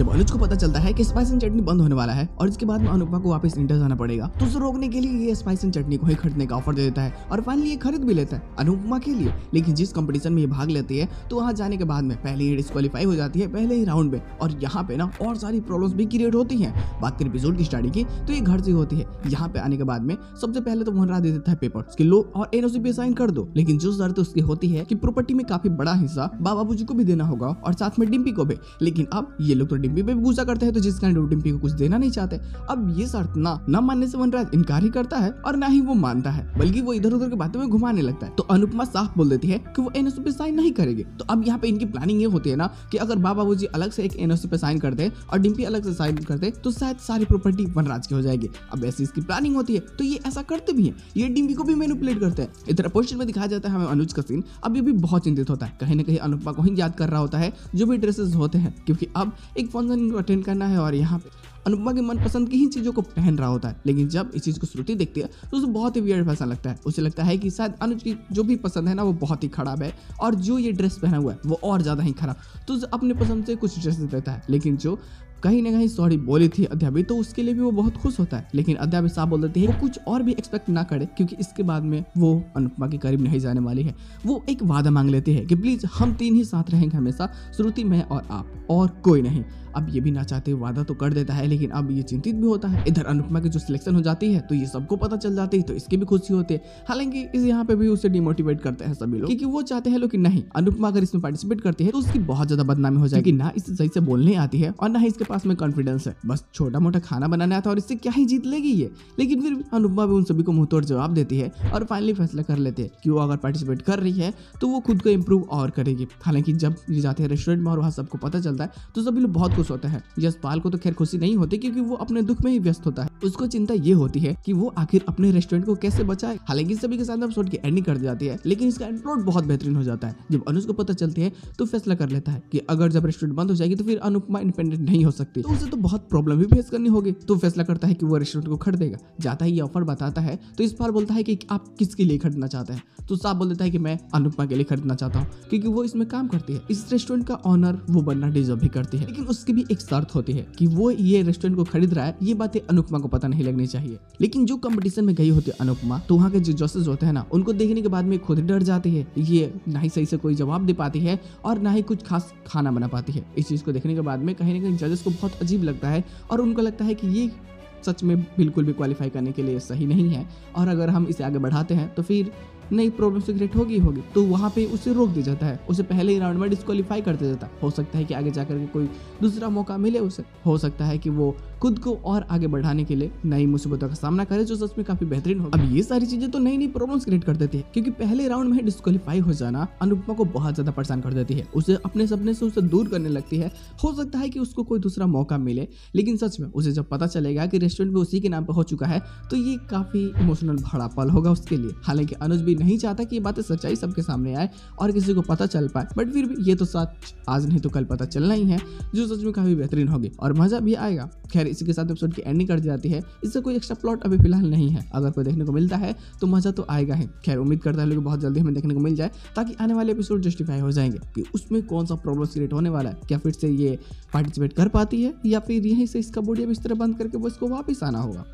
जब अनुज को पता चलता है कि स्पाइस एंड चटनी बंद होने वाला है और इसके बाद में अनुपमा को वापस इंडिया जाना पड़ेगा, तो उसे रोकने के लिए ये स्पाइस एंड चटनी को ही खरीदने का ऑफर दे देता है और फाइनली ये खरीद भी लेता है अनुपमा के लिए। लेकिन जिस कंपटीशन में ये भाग लेती है तो वहां जाने के बाद में पहले ही डिस्क्वालीफाई हो जाती है पहले ही राउंड में, और यहाँ पे ना और सारी प्रॉब्लम्स भी क्रिएट होती हैं। बात करें एपिसोड की स्टार्टिंग की तो ये घर से होती है। यहाँ पे आने के बाद में सबसे पहले तो मोहनराज दे देता है पेपर कि लो और एनओसी पे साइन कर दो, लेकिन जो शर्त उसकी होती है कि प्रॉपर्टी में काफी बड़ा हिस्सा बाबूजी को भी देना होगा और साथ में डिम्पी को भी। लेकिन अब ये लोग तो डिम्पी पे भी गुस्सा करते हैं, तो जिस कारण डिम्पी को कुछ देना नहीं चाहते। अब ये शर्त ना मानने से मोहनराज इनकार ही करता है और ना ही वो मानता है, बल्कि वो इधर उधर की बातों में घुमाने लगता है। तो अनुपमा साफ बोल देती है कि वो एनओसी पे साइन नहीं करेगी। तो अब यहाँ पे इनकी प्लानिंग ये होती है ना कि अगर बाबूजी अलग से एक एनओसी पे साइन कर दे और डिम्पी अलग से साइन कर दे तो शायद सारी प्रॉपर्टी वनराज की हो जाएगी। अब ऐसी इसकी प्लानिंग होती है, तो ये ऐसा करते भी हैं, ये डिम्पी को भी मैनिपुलेट करते हैं। इधर पोस्टर में दिखाया जाता है हमें अनुज का सीन। अब ये भी बहुत चिंतित होता है, कहीं ना कहीं अनुपमा को ही याद कर रहा होता है जो भी ड्रेसेस होते हैं, क्योंकि अब एक फंक्शन को अटेंड करना है और यहाँ पे अनुपमा के मनपसंद की ही चीजों को पहन रहा होता है। लेकिन जब इस चीज को श्रुति देखती है तो उसे बहुत ही वियर्ड फैसा लगता है। उसे लगता है कि शायद अनुज की जो भी पसंद है ना वो बहुत ही खराब है और जो ये ड्रेस पहना हुआ है वो और ज्यादा ही खराब। तो उसे अपने पसंद से कुछ ड्रेस देता है, लेकिन जो कहीं ना कहीं सॉरी बोली थी अध्यापी, तो उसके लिए भी वो बहुत खुश होता है। लेकिन अध्यापी साहब बोल देती है वो कुछ और भी एक्सपेक्ट ना करे, क्योंकि इसके बाद में वो अनुपमा के करीब नहीं जाने वाली है। वो एक वादा मांग लेती है कि प्लीज हम तीन ही साथ रहेंगे हमेशा, श्रुति, मैं और आप, और कोई नहीं। अब ये भी ना चाहते वादा तो कर देता है, लेकिन अब ये चिंतित भी होता है। इधर अनुपमा की जो सिलेक्शन हो जाती है तो ये सबको पता चल जाती है, तो इसकी भी खुशी होती है। हालांकि इस यहाँ पे भी उसे डिमोटिवेट करते हैं सभी लोग, क्योंकि वो चाहते हैं लोग कि नहीं, अनुपमा अगर इसमें पार्टिसिपेट करती है तो उसकी बहुत ज्यादा बदनामी हो जाएगी। ना इसे सही से बोलने आती है और ना ही इसके पास में कॉन्फिडेंस है, बस छोटा मोटा खाना बनाना आता है और इससे क्या ही जीत लेगी ये। लेकिन फिर अनुपमा भी उन सभी को मुंह तोड़ जवाब देती है और फाइनली फैसला कर लेते हैं कि वो अगर पार्टिसिपेट कर रही है तो वो खुद को इम्प्रूव और करेगी। हालांकि जब ये जाते हैं रेस्टोरेंट में और वहाँ सबको पता चलता है तो सभी लोग बहुत खुश होते हैं। यशपाल को तो खैर खुशी नहीं होती, क्योंकि वो अपने दुख में ही व्यस्त होता है। उसको चिंता ये होती है कि वो आखिर अपने रेस्टोरेंट को कैसे बचाए। हालांकि सभी के साथ एपिसोड की एंडिंग कर दी जाती है, लेकिन इसका एंड प्लॉट बहुत बेहतरीन हो जाता है। जब अनुज को पता चलती है तो फैसला कर लेता है कि अगर जब रेस्टोरेंट बंद हो जाएगी तो फिर अनुपमा इंडिपेंडेंट नहीं हो सकती, तो उसे तो बहुत प्रॉब्लम भी फेस करनी होगी। तो फैसला करता है कि वो रेस्टोरेंट को खरीदेगा। जाता ही ये ऑफर बताता है तो इस बार बोलता है कि आप किसके लिए खरीदना चाहते हैं, तो साफ बोल देता है कि मैं अनुपमा के लिए खरीदना चाहता हूँ, क्योंकि वो इसमें काम करती है, इस रेस्टोरेंट का ऑनर वो बनना डिजर्व भी करती है। लेकिन उसकी भी एक शर्त होती है कि वो ये रेस्टोरेंट को खरीद रहा है, ये बातें अनुपमा को पता नहीं लगनी चाहिए। लेकिन जो कंपटीशन में गई होती है अनुपमा, तो वहाँ के जो जजेस होते हैं ना, उनको देखने के बाद में खुद डर जाती है। ये ना ही सही से कोई जवाब दे पाती है और ना ही कुछ खास खाना बना पाती है। इस चीज को देखने के बाद में कहीं ना कहीं जजेस को बहुत अजीब लगता है और उनको लगता है कि ये सच में बिल्कुल भी क्वालिफाई करने के लिए सही नहीं है, और अगर हम इसे आगे बढ़ाते हैं तो फिर नई प्रॉब्लम से क्रिएट होगी। तो वहाँ पे उसे रोक दिया जाता है, उसे पहले ही राउंड में डिस्क्वालीफाई कर दिया जाता है। हो सकता है कि आगे जाकर के कोई दूसरा मौका मिले उसे, हो सकता है कि वो खुद को और आगे बढ़ाने के लिए नई मुसीबतों का सामना करे, जो सच में काफी बेहतरीन हो। अब ये सारी चीजें तो नई नई प्रॉब्लम्स क्रिएट कर देती है, क्योंकि पहले राउंड में डिस्क्वालीफाई हो जाना अनुपमा को बहुत ज्यादा परेशान कर देती है। उसे अपने सपने से उसे दूर करने लगती है। हो सकता है कि उसको कोई दूसरा मौका मिले, लेकिन सच में उसे जब पता चलेगा कि रेस्टोरेंट भी उसी के नाम पर हो चुका है तो ये काफी इमोशनल भरा पल होगा उसके लिए। हालांकि अनुज भी नहीं चाहता कि ये बातें सच्चाई सबके सामने आए और किसी को पता चल पाए, बट फिर भी ये तो सच आज नहीं तो कल पता चलना ही है, जो सच में काफी बेहतरीन होगी और मजा भी आएगा। खैर इसी के साथ एपिसोड की एंडिंग कर दी जाती है। इससे कोई एक्स्ट्रा प्लॉट अभी फिलहाल नहीं है, अगर कोई देखने को मिलता है तो मजा तो आएगा ही। खैर उम्मीद करता है लोग बहुत जल्दी हमें देखने को मिल जाए, ताकि आने वाले एपिसोड जस्टिफाई हो जाएंगे कि उसमें कौन सा प्रॉब्लम क्रिएट होने वाला है। क्या फिर से ये पार्टिसिपेट कर पाती है या फिर यहीं से इसका बॉडी अब इस तरह बंद करके वो इसको वापस आना होगा।